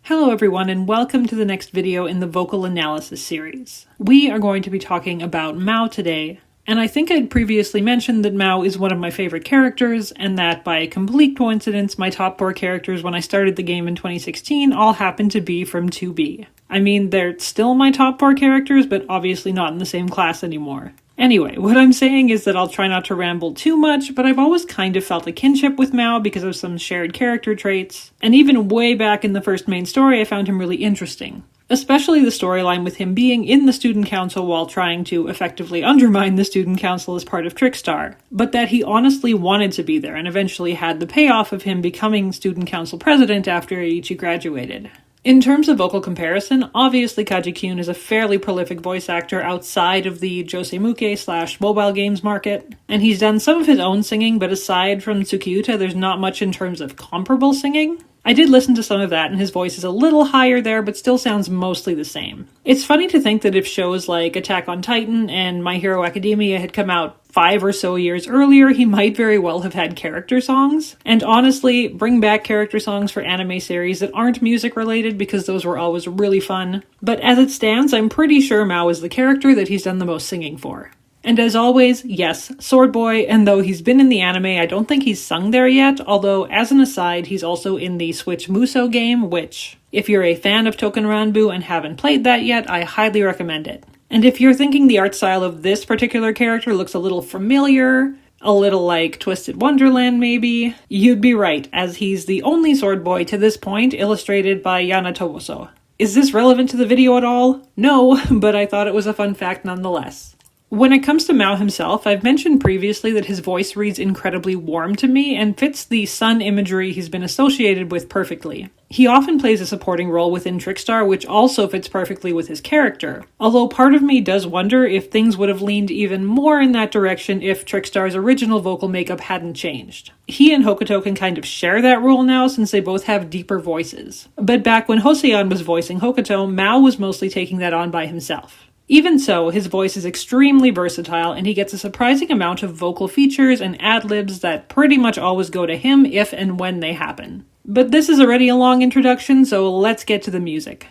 Hello everyone and welcome to the next video in the vocal analysis series. We are going to be talking about Mao today, and I think I'd previously mentioned that Mao is one of my favorite characters, and that by complete coincidence my top 4 characters when I started the game in 2016 all happened to be from 2B. I mean, they're still my top 4 characters, but obviously not in the same class anymore. Anyway, what I'm saying is that I'll try not to ramble too much, but I've always kind of felt a kinship with Mao because of some shared character traits, and even way back in the first main story I found him really interesting. Especially the storyline with him being in the student council while trying to effectively undermine the student council as part of Trickstar, but that he honestly wanted to be there and eventually had the payoff of him becoming student council president after Eiichi graduated. In terms of vocal comparison, obviously Kaji-kyun is a fairly prolific voice actor outside of the Josemuke/mobile games market, and he's done some of his own singing, but aside from Tsukiuta, there's not much in terms of comparable singing. I did listen to some of that, and his voice is a little higher there, but still sounds mostly the same. It's funny to think that if shows like Attack on Titan and My Hero Academia had come out 5 or so years earlier, he might very well have had character songs. And honestly, bring back character songs for anime series that aren't music related because those were always really fun. But as it stands, I'm pretty sure Mao is the character that he's done the most singing for. And as always, yes, Sword Boy, and though he's been in the anime, I don't think he's sung there yet, although as an aside, he's also in the Switch Musou game, which, if you're a fan of Touken Ranbu and haven't played that yet, I highly recommend it. And if you're thinking the art style of this particular character looks a little familiar, a little like Twisted Wonderland maybe, you'd be right, as he's the only Sword Boy to this point illustrated by Yana Toboso. Is this relevant to the video at all? No, but I thought it was a fun fact nonetheless. When it comes to Mao himself, I've mentioned previously that his voice reads incredibly warm to me and fits the sun imagery he's been associated with perfectly. He often plays a supporting role within Trickstar, which also fits perfectly with his character. Although part of me does wonder if things would have leaned even more in that direction if Trickstar's original vocal makeup hadn't changed. He and Hokuto can kind of share that role now since they both have deeper voices. But back when Hosean was voicing Hokuto, Mao was mostly taking that on by himself. Even so, his voice is extremely versatile, and he gets a surprising amount of vocal features and ad-libs that pretty much always go to him if and when they happen. But this is already a long introduction, so let's get to the music.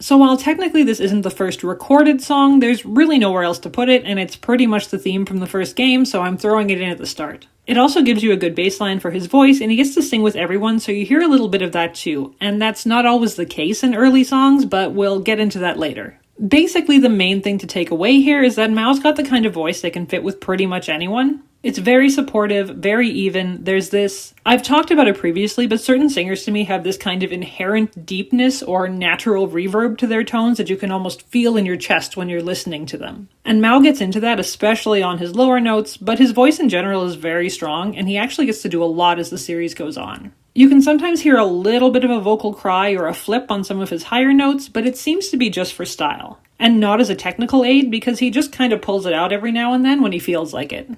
So while technically this isn't the first recorded song, there's really nowhere else to put it, and it's pretty much the theme from the first game, so I'm throwing it in at the start. It also gives you a good baseline for his voice, and he gets to sing with everyone, so you hear a little bit of that too. And that's not always the case in early songs, but we'll get into that later. Basically, the main thing to take away here is that Mao's got the kind of voice that can fit with pretty much anyone. It's very supportive, very even. There's this, I've talked about it previously, but certain singers to me have this kind of inherent deepness or natural reverb to their tones that you can almost feel in your chest when you're listening to them. And Mao gets into that, especially on his lower notes, but his voice in general is very strong, and he actually gets to do a lot as the series goes on. You can sometimes hear a little bit of a vocal cry or a flip on some of his higher notes, but it seems to be just for style. And not as a technical aid, because he just kind of pulls it out every now and then when he feels like it.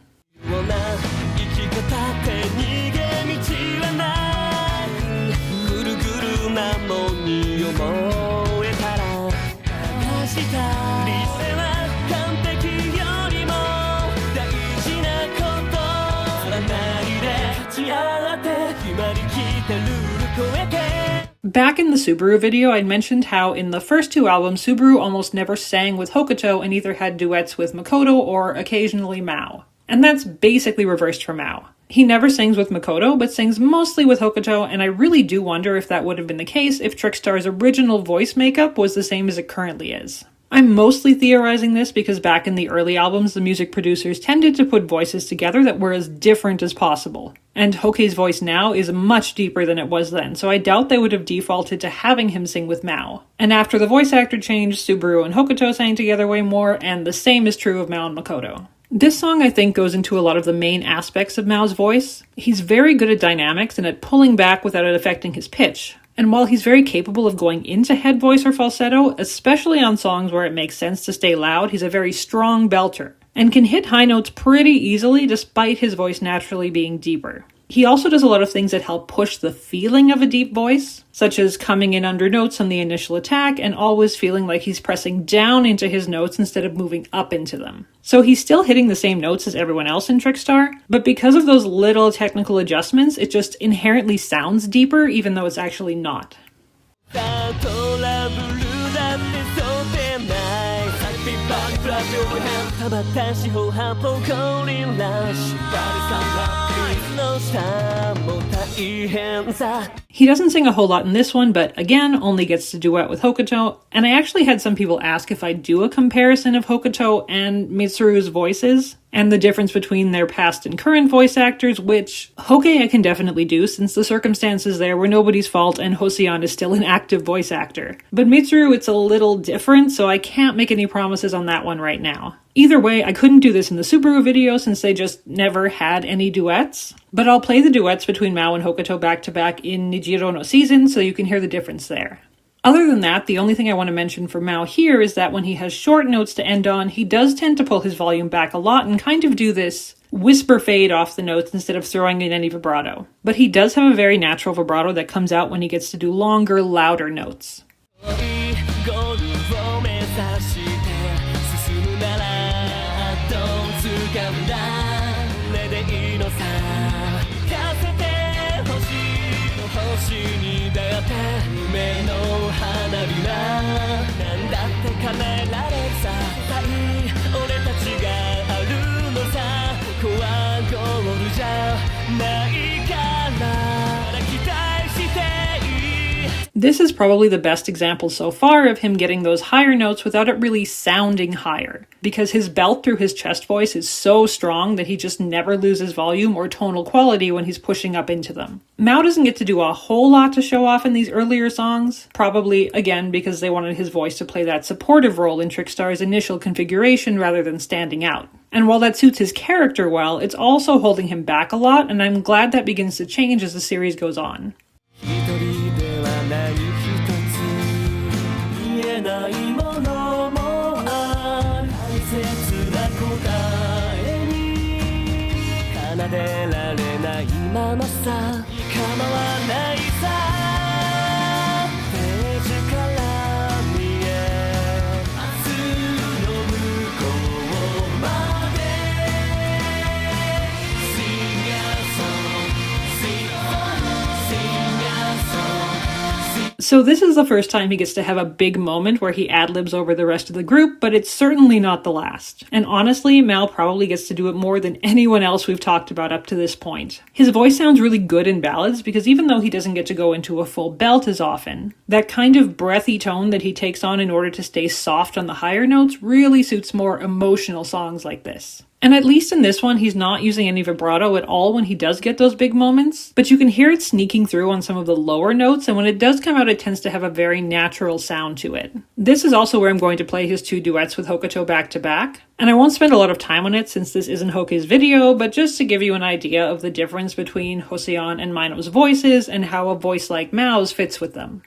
Back in the Subaru video, I'd mentioned how in the first 2 albums, Subaru almost never sang with Hokuto and either had duets with Makoto or occasionally Mao. And that's basically reversed for Mao. He never sings with Makoto, but sings mostly with Hokuto, and I really do wonder if that would have been the case if Trickstar's original voice makeup was the same as it currently is. I'm mostly theorizing this because back in the early albums, the music producers tended to put voices together that were as different as possible. And Hokei's voice now is much deeper than it was then, so I doubt they would have defaulted to having him sing with Mao. And after the voice actor changed, Subaru and Hokuto sang together way more, and the same is true of Mao and Makoto. This song, I think, goes into a lot of the main aspects of Mao's voice. He's very good at dynamics and at pulling back without it affecting his pitch. And while he's very capable of going into head voice or falsetto, especially on songs where it makes sense to stay loud, he's a very strong belter. and can hit high notes pretty easily despite his voice naturally being deeper. He also does a lot of things that help push the feeling of a deep voice, such as coming in under notes on the initial attack and always feeling like he's pressing down into his notes instead of moving up into them. So he's still hitting the same notes as everyone else in Trickstar, but because of those little technical adjustments, it just inherently sounds deeper even though it's actually not. He doesn't sing a whole lot in this one, but again, only gets to duet with Hokuto, and I actually had some people ask if I'd do a comparison of Hokuto and Mitsuru's voices, and the difference between their past and current voice actors, which Hoke I can definitely do since the circumstances there were nobody's fault and Hoseon is still an active voice actor. But Mitsuru, it's a little different, so I can't make any promises on that one right now. Either way, I couldn't do this in the Subaru video since they just never had any duets, but I'll play the duets between Mao and Hokuto back to back in Nijiro no Season so you can hear the difference there. Other than that, the only thing I want to mention for Mao here is that when he has short notes to end on, he does tend to pull his volume back a lot and kind of do this whisper fade off the notes instead of throwing in any vibrato. But he does have a very natural vibrato that comes out when he gets to do longer, louder notes. This is probably the best example so far of him getting those higher notes without it really sounding higher, because his belt through his chest voice is so strong that he just never loses volume or tonal quality when he's pushing up into them. Mao doesn't get to do a whole lot to show off in these earlier songs, probably again because they wanted his voice to play that supportive role in Trickstar's initial configuration rather than standing out. And while that suits his character well, it's also holding him back a lot, and I'm glad that begins to change as the series goes on. So this is the first time he gets to have a big moment where he ad-libs over the rest of the group, but it's certainly not the last. And honestly, Mal probably gets to do it more than anyone else we've talked about up to this point. His voice sounds really good in ballads because even though he doesn't get to go into a full belt as often, that kind of breathy tone that he takes on in order to stay soft on the higher notes really suits more emotional songs like this. And at least in this one, he's not using any vibrato at all when he does get those big moments, but you can hear it sneaking through on some of the lower notes, and when it does come out, it tends to have a very natural sound to it. This is also where I'm going to play his two duets with Hokuto back to back, and I won't spend a lot of time on it since this isn't Hoke's video, but just to give you an idea of the difference between Hoseon and Mino's voices and how a voice like Mao's fits with them.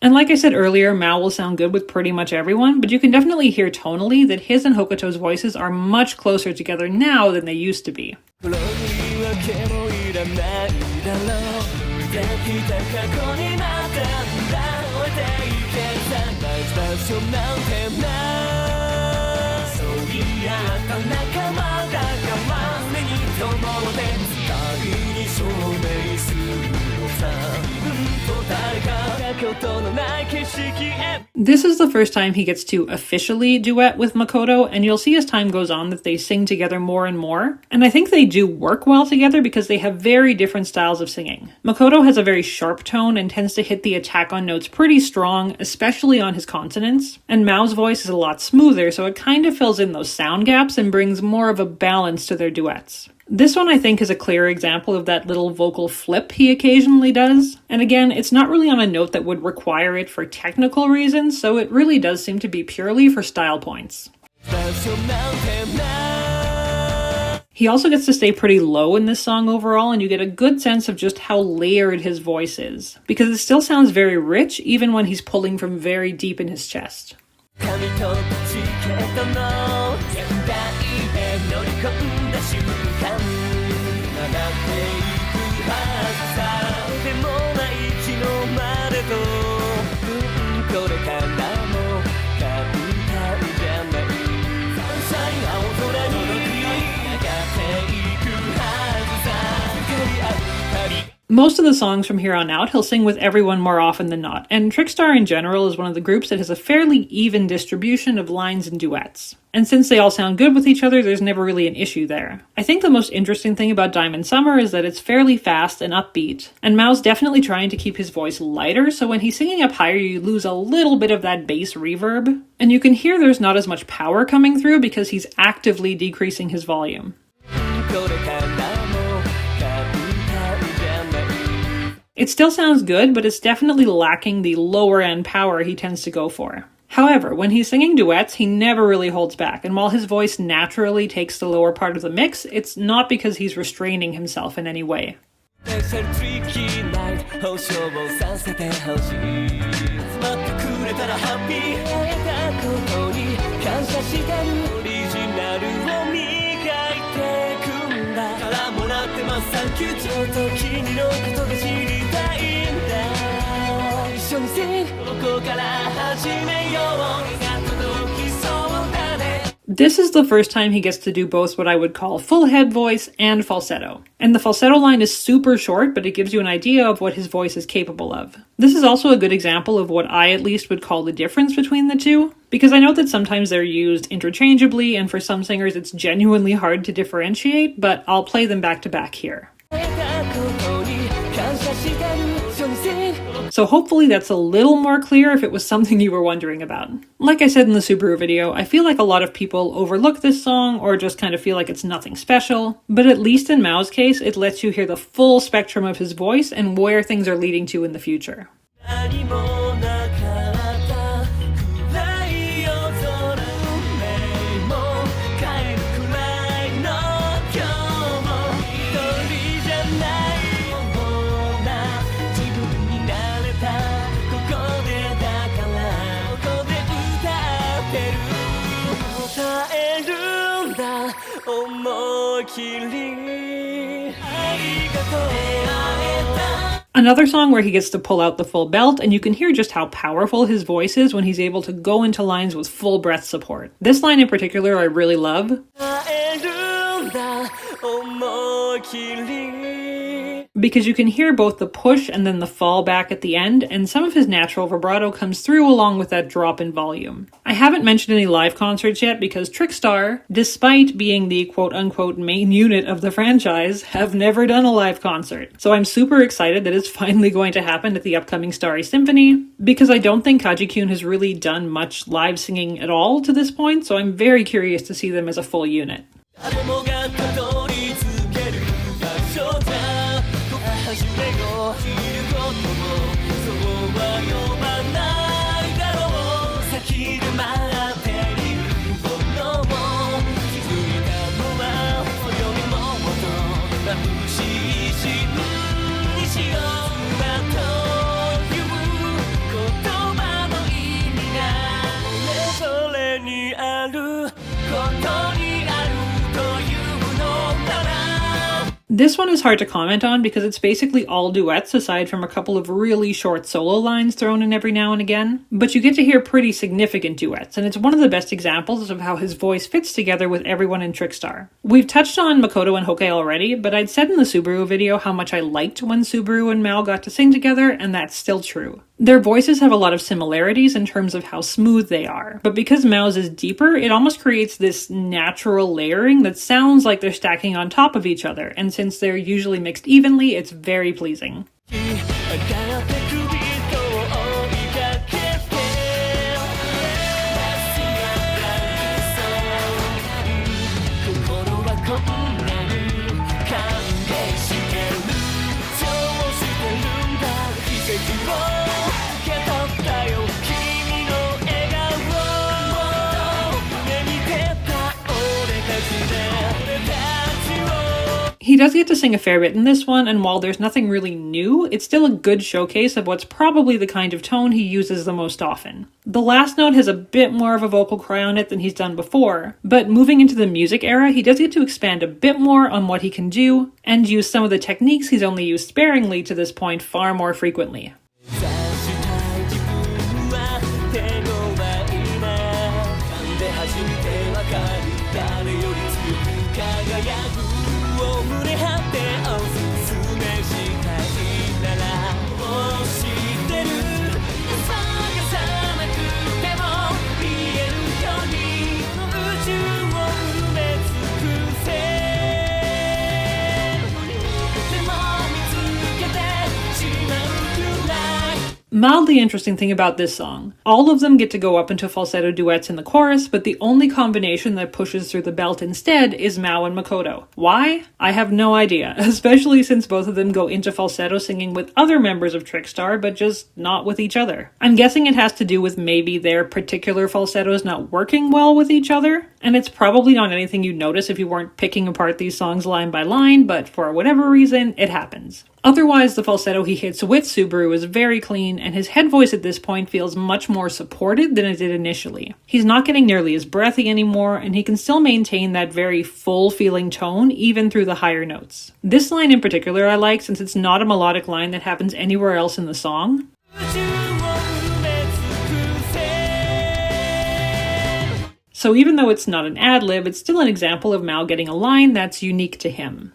And like I said earlier, Mao will sound good with pretty much everyone, but you can definitely hear tonally that his and Hokuto's voices are much closer together now than they used to be. This is the first time he gets to officially duet with Makoto, and you'll see as time goes on that they sing together more and more. And I think they do work well together because they have very different styles of singing. Makoto has a very sharp tone and tends to hit the attack on notes pretty strong, especially on his consonants. And Mao's voice is a lot smoother, so it kind of fills in those sound gaps and brings more of a balance to their duets. This one I think is a clear example of that little vocal flip he occasionally does. And again, it's not really on a note that would require it for technical reasons, so it really does seem to be purely for style points. He also gets to stay pretty low in this song overall, and you get a good sense of just how layered his voice is, because it still sounds very rich even when he's pulling from very deep in his chest. Most of the songs from here on out, he'll sing with everyone more often than not, and Trickstar in general is one of the groups that has a fairly even distribution of lines and duets. And since they all sound good with each other, there's never really an issue there. I think the most interesting thing about Diamond Summer is that it's fairly fast and upbeat, and Mao's definitely trying to keep his voice lighter, so when he's singing up higher you lose a little bit of that bass reverb, and you can hear there's not as much power coming through because he's actively decreasing his volume. It still sounds good, but it's definitely lacking the lower end power he tends to go for. However, when he's singing duets, he never really holds back, and while his voice naturally takes the lower part of the mix, it's not because he's restraining himself in any way. This is the first time he gets to do both what I would call full head voice and falsetto. And the falsetto line is super short, but it gives you an idea of what his voice is capable of. This is also a good example of what I at least would call the difference between the two, because I know that sometimes they're used interchangeably, and for some singers it's genuinely hard to differentiate, but I'll play them back to back here. So hopefully that's a little more clear if it was something you were wondering about. Like I said in the Subaru video, I feel like a lot of people overlook this song or just kind of feel like it's nothing special, but at least in Mao's case, it lets you hear the full spectrum of his voice and where things are leading to in the future. Another song where he gets to pull out the full belt, and you can hear just how powerful his voice is when he's able to go into lines with full breath support. This line in particular I really love, because you can hear both the push and then the fall back at the end, and some of his natural vibrato comes through along with that drop in volume. I haven't mentioned any live concerts yet because Trickstar, despite being the quote-unquote main unit of the franchise, have never done a live concert. So I'm super excited that it's finally going to happen at the upcoming Starry Symphony, because I don't think Kaji-kun has really done much live singing at all to this point, so I'm very curious to see them as a full unit. This one is hard to comment on because it's basically all duets aside from a couple of really short solo lines thrown in every now and again, but you get to hear pretty significant duets, and it's one of the best examples of how his voice fits together with everyone in Trickstar. We've touched on Makoto and Hoke already, but I'd said in the Subaru video how much I liked when Subaru and Mao got to sing together, and that's still true. Their voices have a lot of similarities in terms of how smooth they are, but because Mao's is deeper, it almost creates this natural layering that sounds like they're stacking on top of each other, and since they're usually mixed evenly, it's very pleasing. He does get to sing a fair bit in this one, and while there's nothing really new, it's still a good showcase of what's probably the kind of tone he uses the most often. The last note has a bit more of a vocal cry on it than he's done before, but moving into the music era, he does get to expand a bit more on what he can do, and use some of the techniques he's only used sparingly to this point far more frequently. Mildly interesting thing about this song, all of them get to go up into falsetto duets in the chorus, but the only combination that pushes through the belt instead is Mao and Makoto. Why? I have no idea, especially since both of them go into falsetto singing with other members of Trickstar, but just not with each other. I'm guessing it has to do with maybe their particular falsettos not working well with each other, and it's probably not anything you'd notice if you weren't picking apart these songs line by line, but for whatever reason, it happens. Otherwise, the falsetto he hits with Subaru is very clean, and his head voice at this point feels much more supported than it did initially. He's not getting nearly as breathy anymore, and he can still maintain that very full-feeling tone even through the higher notes. This line in particular I like since it's not a melodic line that happens anywhere else in the song. So even though it's not an ad-lib, it's still an example of Mao getting a line that's unique to him.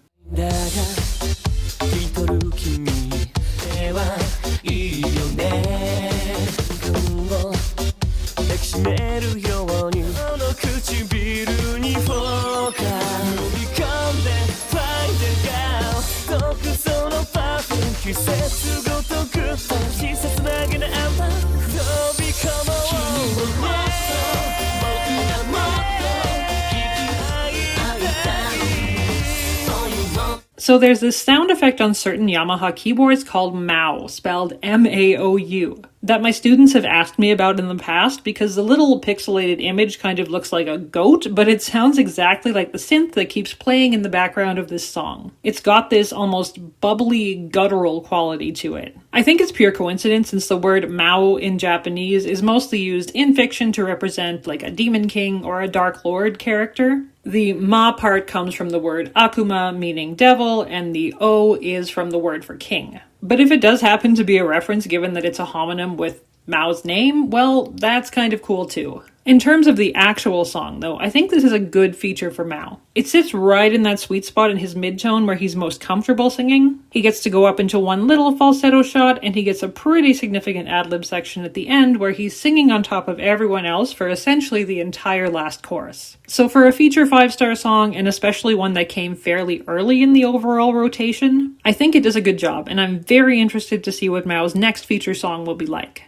So there's this sound effect on certain Yamaha keyboards called Mao, spelled M-A-O-U, that my students have asked me about in the past because the little pixelated image kind of looks like a goat, but it sounds exactly like the synth that keeps playing in the background of this song. It's got this almost bubbly, guttural quality to it. I think it's pure coincidence since the word Mao in Japanese is mostly used in fiction to represent like a demon king or a dark lord character. The ma part comes from the word akuma, meaning devil, and the o is from the word for king. But if it does happen to be a reference given that it's a homonym with Mao's name, well, that's kind of cool too. In terms of the actual song, though, I think this is a good feature for Mao. It sits right in that sweet spot in his mid-tone where he's most comfortable singing. He gets to go up into one little falsetto shot, and he gets a pretty significant ad-lib section at the end where he's singing on top of everyone else for essentially the entire last chorus. So for a feature 5-star song, and especially one that came fairly early in the overall rotation, I think it does a good job, and I'm very interested to see what Mao's next feature song will be like.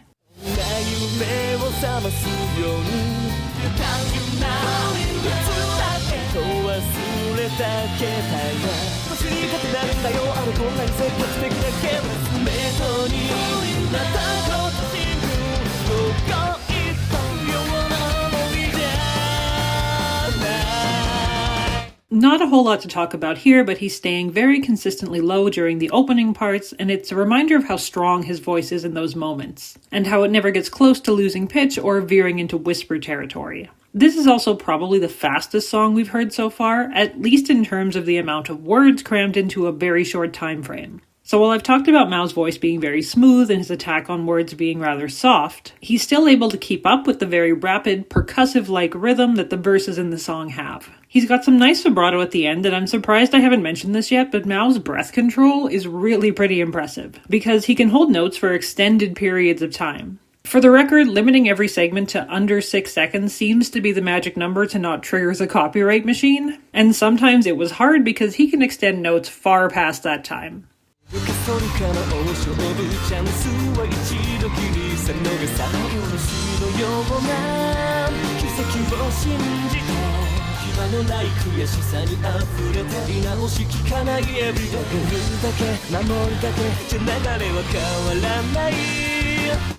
Not a whole lot to talk about here, but he's staying very consistently low during the opening parts, and it's a reminder of how strong his voice is in those moments, and how it never gets close to losing pitch or veering into whisper territory. This is also probably the fastest song we've heard so far, at least in terms of the amount of words crammed into a very short time frame. So while I've talked about Mao's voice being very smooth and his attack on words being rather soft, he's still able to keep up with the very rapid, percussive-like rhythm that the verses in the song have. He's got some nice vibrato at the end, and I'm surprised I haven't mentioned this yet, but Mao's breath control is really pretty impressive, because he can hold notes for extended periods of time. For the record, limiting every segment to under 6 seconds seems to be the magic number to not trigger the copyright machine, and sometimes it was hard because he can extend notes far past that time.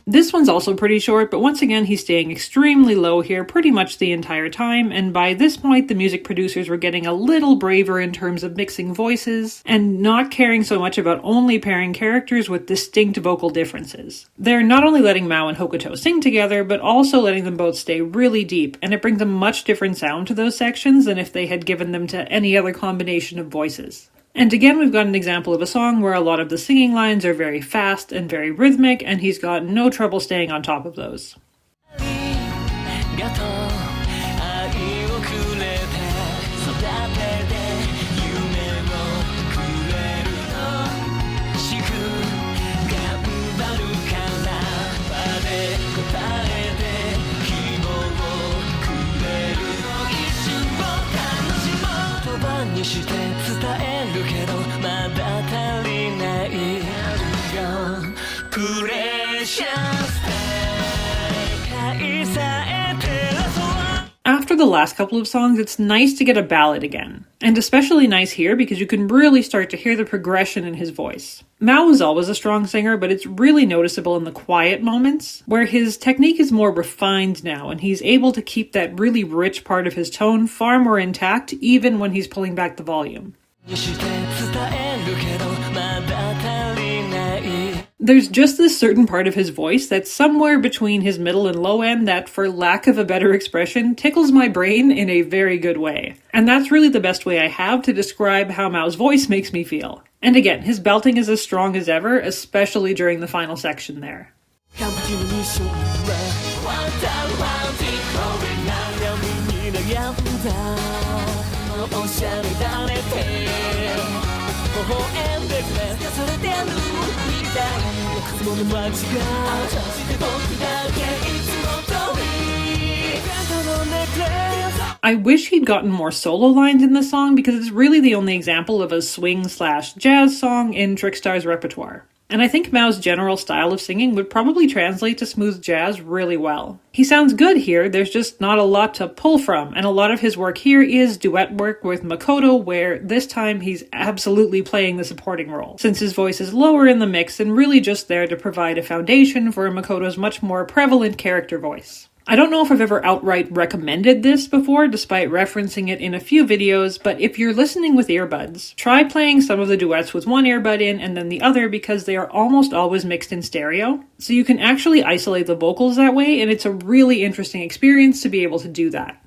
This one's also pretty short, but once again he's staying extremely low here pretty much the entire time, and by this point the music producers were getting a little braver in terms of mixing voices, and not caring so much about only pairing characters with distinct vocal differences. They're not only letting Mao and Hokuto sing together, but also letting them both stay really deep, and it brings a much different sound to those sections than if they had given them to any other combination of voices. And again, we've got an example of a song where a lot of the singing lines are very fast and very rhythmic, and he's got no trouble staying on top of those. After the last couple of songs, it's nice to get a ballad again. And especially nice here because you can really start to hear the progression in his voice. Mao is always a strong singer, but it's really noticeable in the quiet moments, where his technique is more refined now, and he's able to keep that really rich part of his tone far more intact, even when he's pulling back the volume. There's just this certain part of his voice that's somewhere between his middle and low end that, for lack of a better expression, tickles my brain in a very good way. And that's really the best way I have to describe how Mao's voice makes me feel. And again, his belting is as strong as ever, especially during the final section there. I wish he'd gotten more solo lines in the song because it's really the only example of a swing/jazz song in Trickstar's repertoire. And I think Mao's general style of singing would probably translate to smooth jazz really well. He sounds good here, there's just not a lot to pull from, and a lot of his work here is duet work with Makoto, where this time he's absolutely playing the supporting role, since his voice is lower in the mix and really just there to provide a foundation for Makoto's much more prevalent character voice. I don't know if I've ever outright recommended this before, despite referencing it in a few videos, but if you're listening with earbuds, try playing some of the duets with one earbud in and then the other because they are almost always mixed in stereo. So you can actually isolate the vocals that way, and it's a really interesting experience to be able to do that.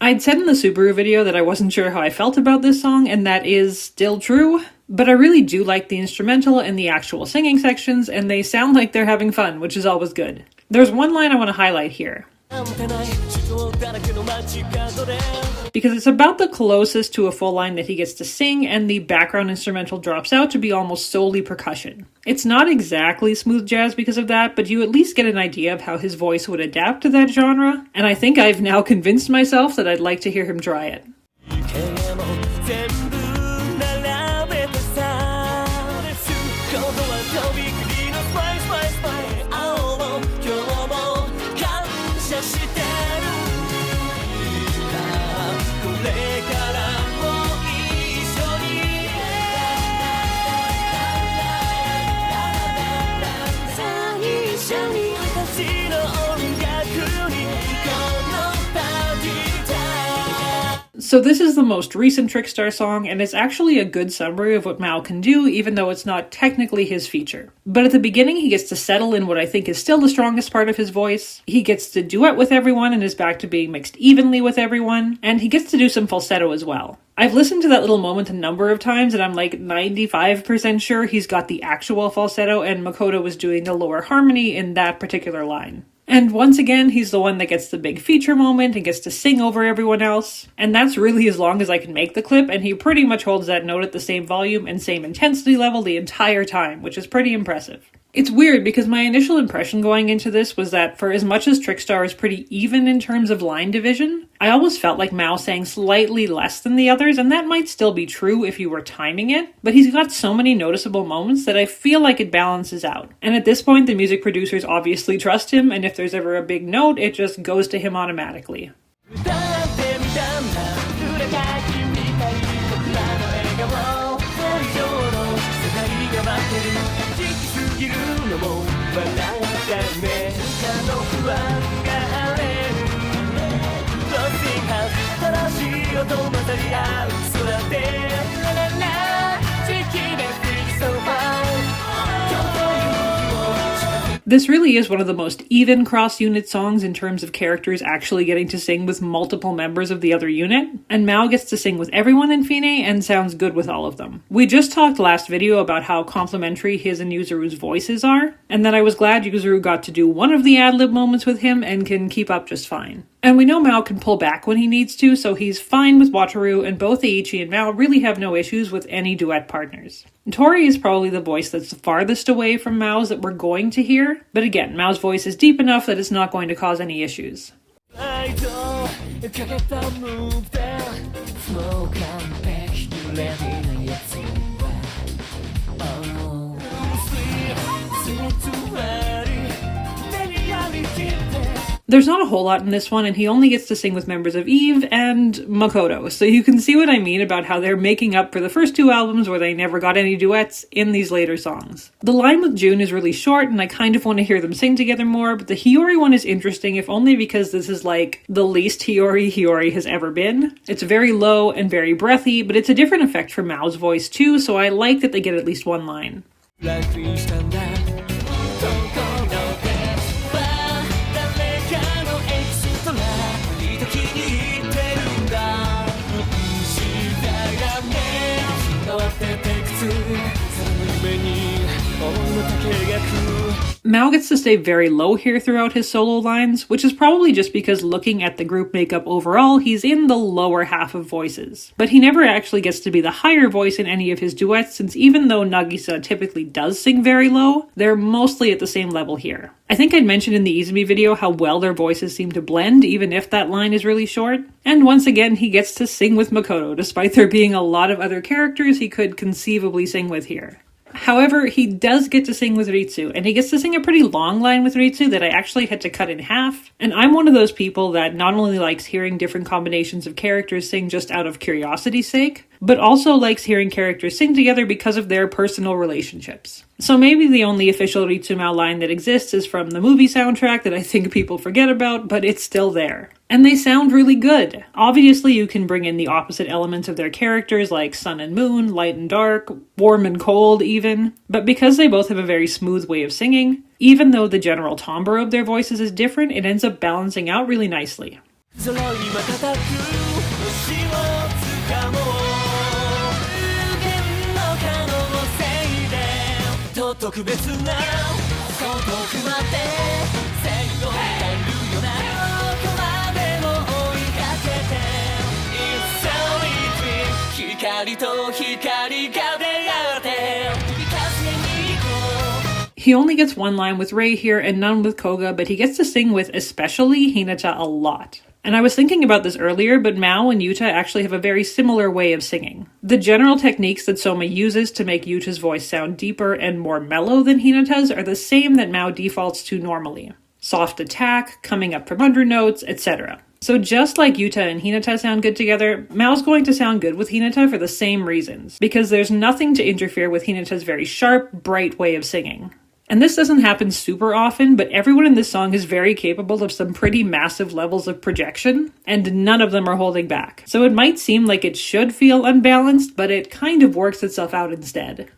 I'd said in the Subaru video that I wasn't sure how I felt about this song, and that is still true, but I really do like the instrumental and the actual singing sections, and they sound like they're having fun, which is always good. There's one line I want to highlight here, because it's about the closest to a full line that he gets to sing, and the background instrumental drops out to be almost solely percussion. It's not exactly smooth jazz because of that, but you at least get an idea of how his voice would adapt to that genre, and I think I've now convinced myself that I'd like to hear him try it. So this is the most recent Trickstar song, and it's actually a good summary of what Mao can do, even though it's not technically his feature. But at the beginning, he gets to settle in what I think is still the strongest part of his voice. He gets to duet with everyone and is back to being mixed evenly with everyone, and he gets to do some falsetto as well. I've listened to that little moment a number of times, and I'm like 95% sure he's got the actual falsetto, and Makoto was doing the lower harmony in that particular line. And once again, he's the one that gets the big feature moment and gets to sing over everyone else. And that's really as long as I can make the clip, and he pretty much holds that note at the same volume and same intensity level the entire time, which is pretty impressive. It's weird because my initial impression going into this was that for as much as Trickstar is pretty even in terms of line division, I always felt like Mao sang slightly less than the others, and that might still be true if you were timing it, but he's got so many noticeable moments that I feel like it balances out. And at this point, the music producers obviously trust him, and if there's ever a big note, it just goes to him automatically. This really is one of the most even cross-unit songs in terms of characters actually getting to sing with multiple members of the other unit, and Mao gets to sing with everyone in Fine and sounds good with all of them. We just talked last video about how complementary his and Yuzuru's voices are, and that I was glad Yuzuru got to do one of the ad-lib moments with him and can keep up just fine. And we know Mao can pull back when he needs to, so he's fine with Wataru, and both Eiichi and Mao really have no issues with any duet partners. Tori is probably the voice that's the farthest away from Mao's that we're going to hear, but again, Mao's voice is deep enough that it's not going to cause any issues. There's not a whole lot in this one, and he only gets to sing with members of Eve and Makoto, so you can see what I mean about how they're making up for the first two albums where they never got any duets in these later songs. The line with June is really short, and I kind of want to hear them sing together more, but the Hiyori one is interesting, if only because this is like the least Hiyori has ever been. It's very low and very breathy, but it's a different effect for Mao's voice too, so I like that they get at least one line. Mao gets to stay very low here throughout his solo lines, which is probably just because looking at the group makeup overall, he's in the lower half of voices. But he never actually gets to be the higher voice in any of his duets, since even though Nagisa typically does sing very low, they're mostly at the same level here. I think I'd mentioned in the Izumi video how well their voices seem to blend, even if that line is really short. And once again, he gets to sing with Makoto, despite there being a lot of other characters he could conceivably sing with here. However, he does get to sing with Ritsu, and he gets to sing a pretty long line with Ritsu that I actually had to cut in half. And I'm one of those people that not only likes hearing different combinations of characters sing just out of curiosity's sake, but also likes hearing characters sing together because of their personal relationships. So maybe the only official Ritsumao line that exists is from the movie soundtrack that I think people forget about, but it's still there. And they sound really good. Obviously, you can bring in the opposite elements of their characters like sun and moon, light and dark, warm and cold even, but because they both have a very smooth way of singing, even though the general timbre of their voices is different, it ends up balancing out really nicely. He only gets one line with Rei here and none with Koga, but he gets to sing with especially Hinata a lot. And I was thinking about this earlier, but Mao and Yuta actually have a very similar way of singing. The general techniques that Soma uses to make Yuta's voice sound deeper and more mellow than Hinata's are the same that Mao defaults to normally. Soft attack, coming up from undernotes, etc. So just like Yuta and Hinata sound good together, Mao's going to sound good with Hinata for the same reasons, because there's nothing to interfere with Hinata's very sharp, bright way of singing. And this doesn't happen super often, but everyone in this song is very capable of some pretty massive levels of projection, and none of them are holding back. So it might seem like it should feel unbalanced, but it kind of works itself out instead.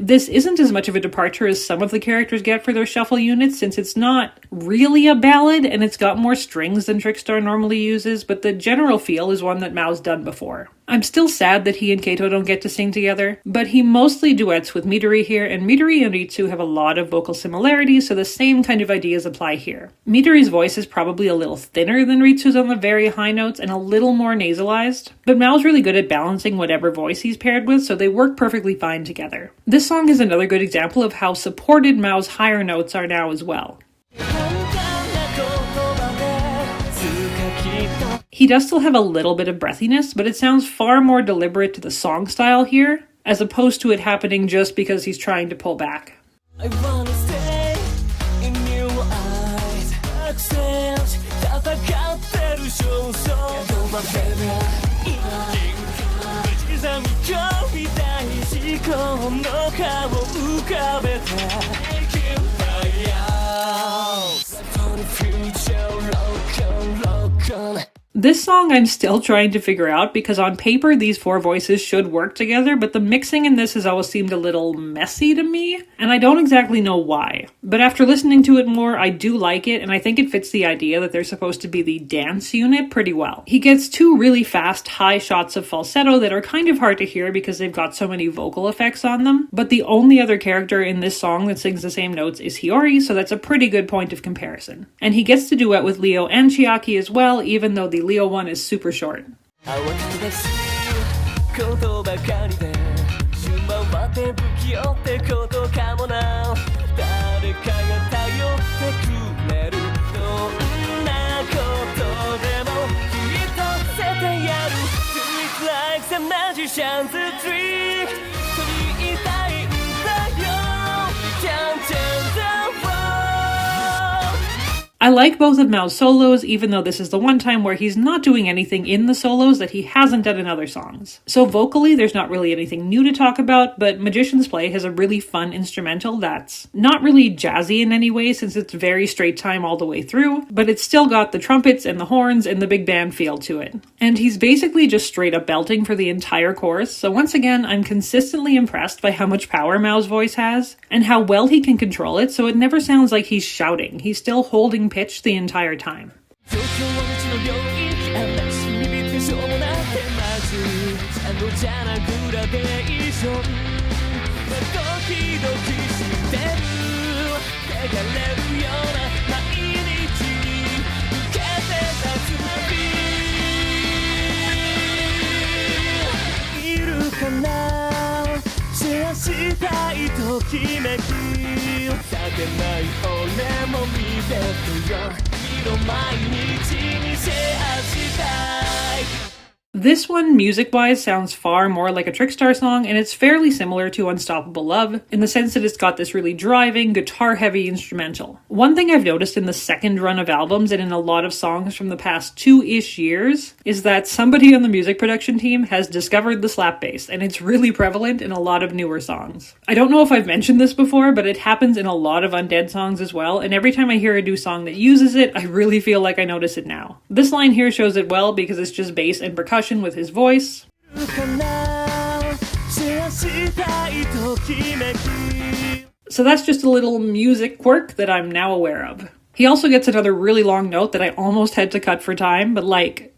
This isn't as much of a departure as some of the characters get for their shuffle units, since it's not really a ballad and it's got more strings than Trickstar normally uses, but the general feel is one that Mao's done before. I'm still sad that he and Keito don't get to sing together, but he mostly duets with Midori here, and Midori and Ritsu have a lot of vocal similarities, so the same kind of ideas apply here. Midori's voice is probably a little thinner than Ritsu's on the very high notes and a little more nasalized, but Mao's really good at balancing whatever voice he's paired with, so they work perfectly fine together. This song is another good example of how supported Mao's higher notes are now as well. He does still have a little bit of breathiness, but it sounds far more deliberate to the song style here, as opposed to it happening just because he's trying to pull back. I wanna stay in your eyes, accept This song I'm still trying to figure out because on paper these four voices should work together, but the mixing in this has always seemed a little messy to me, and I don't exactly know why. But after listening to it more, I do like it, and I think it fits the idea that they're supposed to be the dance unit pretty well. He gets two really fast, high shots of falsetto that are kind of hard to hear because they've got so many vocal effects on them, but the only other character in this song that sings the same notes is Hiyori, so that's a pretty good point of comparison. And he gets to duet with Leo and Chiaki as well, even though the Leo one is super short. I like both of Mao's solos, even though this is the one time where he's not doing anything in the solos that he hasn't done in other songs. So vocally, there's not really anything new to talk about, but Magician's Play has a really fun instrumental that's not really jazzy in any way since it's very straight time all the way through, but it's still got the trumpets and the horns and the big band feel to it. And he's basically just straight up belting for the entire chorus, so once again, I'm consistently impressed by how much power Mao's voice has, and how well he can control it so it never sounds like he's shouting. He's still holding pitch the entire time. This one, music-wise, sounds far more like a Trickstar song, and it's fairly similar to Unstoppable Love, in the sense that it's got this really driving, guitar-heavy instrumental. One thing I've noticed in the second run of albums, and in a lot of songs from the past 2-ish years, is that somebody on the music production team has discovered the slap bass, and it's really prevalent in a lot of newer songs. I don't know if I've mentioned this before, but it happens in a lot of Undead songs as well, and every time I hear a new song that uses it, I really feel like I notice it now. This line here shows it well because it's just bass and percussion with his voice. So that's just a little music quirk that I'm now aware of. He also gets another really long note that I almost had to cut for time, but like,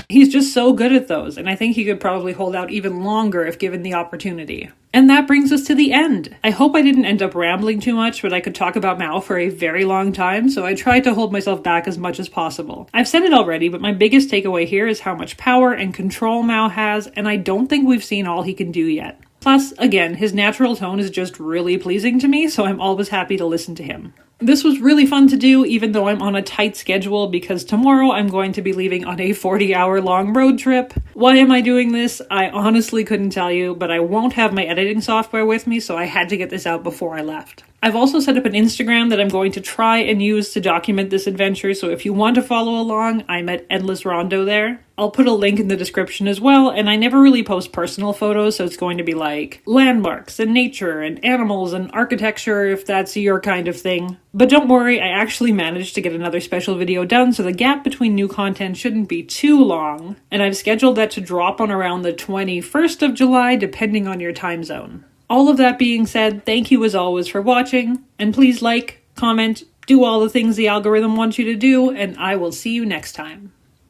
he's just so good at those, and I think he could probably hold out even longer if given the opportunity. And that brings us to the end. I hope I didn't end up rambling too much, but I could talk about Mao for a very long time, so I tried to hold myself back as much as possible. I've said it already, but my biggest takeaway here is how much power and control Mao has, and I don't think we've seen all he can do yet. Plus, again, his natural tone is just really pleasing to me, so I'm always happy to listen to him. This was really fun to do, even though I'm on a tight schedule because tomorrow I'm going to be leaving on a 40-hour long road trip. Why am I doing this? I honestly couldn't tell you, but I won't have my editing software with me, so I had to get this out before I left. I've also set up an Instagram that I'm going to try and use to document this adventure, so if you want to follow along, I'm at Endless Rondo there. I'll put a link in the description as well, and I never really post personal photos, so it's going to be like landmarks and nature and animals and architecture if that's your kind of thing. But don't worry, I actually managed to get another special video done, so the gap between new content shouldn't be too long, and I've scheduled that to drop on around the 21st of July, depending on your time zone. All of that being said, thank you as always for watching, and please like, comment, do all the things the algorithm wants you to do, and I will see you next time.